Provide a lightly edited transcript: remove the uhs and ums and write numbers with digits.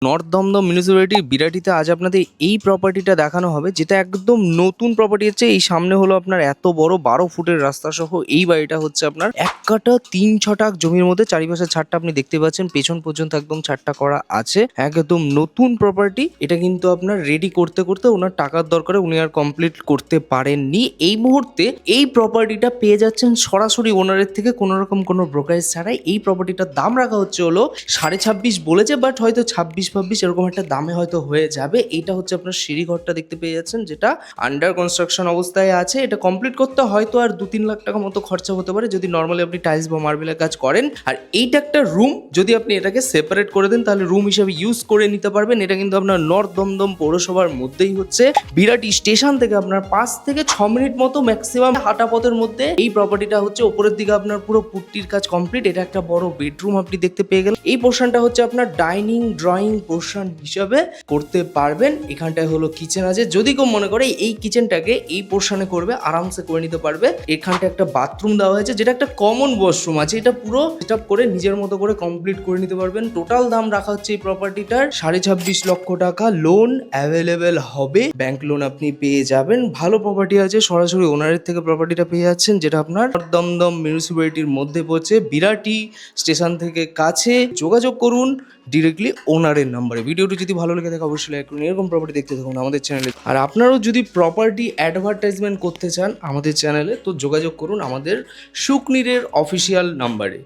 North Dumdum মিউনিসিপ্যালিটির বিরাটিতে আজ আপনাদের এই প্রপার্টিটা দেখানো হবে, যেটা একদম নতুন প্রপার্টি হচ্ছে। এই সামনে হলো আপনার এত বড় 12 ফুটের রাস্তা সহ এই বাড়িটা হচ্ছে আপনার 1 কাঠা 3 ছটাক জমির মধ্যে। চারিপাশে ছাদটা আপনি দেখতে পাচ্ছেন, পেছন পর্যন্ত একদম ছাদটা করা আছে। একদম নতুন প্রপার্টি। এটা কিন্তু আপনার রেডি করতে করতে ওনার টাকার দরকারে উনি আর কমপ্লিট করতে পারেননি। এই মুহূর্তে এই প্রপার্টিটা পেয়ে যাচ্ছেন সরাসরি ওনারের থেকে, কোনো রকম কোনো ব্রোকারেজ ছাড়াই। এই প্রপার্টিটার দাম রাখা হচ্ছে হলো 26.5 বলেছে, বাট হয়তো 26-26 এরকম একটা দামে হয়তো হয়ে যাবে। এইটা হচ্ছে আপনার সিঁড়িঘরটা দেখতে পেয়ে যাচ্ছেন, যেটা আন্ডার কনস্ট্রাকশন অবস্থায় আছে। এটা কমপ্লিট করতে হয়তো আর 2-3 লাখ টাকা মতো খরচা হতে পারে যদি নর্মালি আপনি টাইলস বা মার্বেলের কাজ করেন। আর এইটা একটা রুম, যদি আপনি এটাকে সেপারেট করে দেন তাহলে রুম হিসেবে ইউজ করে নিতে পারবেন। এটা কিন্তু আপনার নর্থ দমদম পৌরসভার মধ্যেই হচ্ছে। বিরাটি স্টেশন থেকে আপনার 5 থেকে 6 মিনিট মতো ম্যাক্সিমাম হাঁটা পথের মধ্যে এই প্রপার্টিটা হচ্ছে। উপরের দিকে আপনার পুরো পুট্টির কাজ কমপ্লিট। এটা একটা বড় বেডরুম আপনি দেখতে পেয়ে গেলেন। এই পোর্শনটা হচ্ছে আপনার ডাইনিং ড্রয়িং পোর্শন হিসাবে করতে পারবেন। এখানটায় হলো কিচেন আছে, যদি কেউ মনে করে এই কিচেনটাকে এই পোর্শনে করবে আরামসে করে নিতে পারবে। এখানটা একটা বাথরুম দেওয়া হয়েছে, যেটা একটা কমন ওয়াশরুম আছে। এটা পুরো সেট আপ করে নিজের মতো করে কমপ্লিট করে নিতে পারবেন। টোটাল দাম রাখা হচ্ছে এই প্রপার্টিটার 26.5 লক্ষ টাকা। লোন অ্যাভেলেবেল হবে, ব্যাংক লোন আপনি পেয়ে যাবেন। ভালো প্রপার্টি আছে, সরাসরি ওনারের থেকে প্রপার্টিটা পেয়ে যাচ্ছেন, যেটা আপনার দমদম মিউনিসিপ্যালিটির মধ্যে পড়ছে। বিরাটি স্টেশন থেকে কাছে। যোগাযোগ করুন ডিরেক্টলি ওনারের নাম্বারে। ভিডিওটি যদি ভালো লেগে থাকে অবশ্যই লাইক করুন। এরকম প্রপার্টি দেখতে থাকুন আমাদের চ্যানেলে। আর আপনারাও যদি প্রপার্টি অ্যাডভার্টাইজমেন্ট করতে চান আমাদের চ্যানেলে, তো যোগাযোগ করুন আমাদের সুকনিরের অফিসিয়াল নাম্বারে।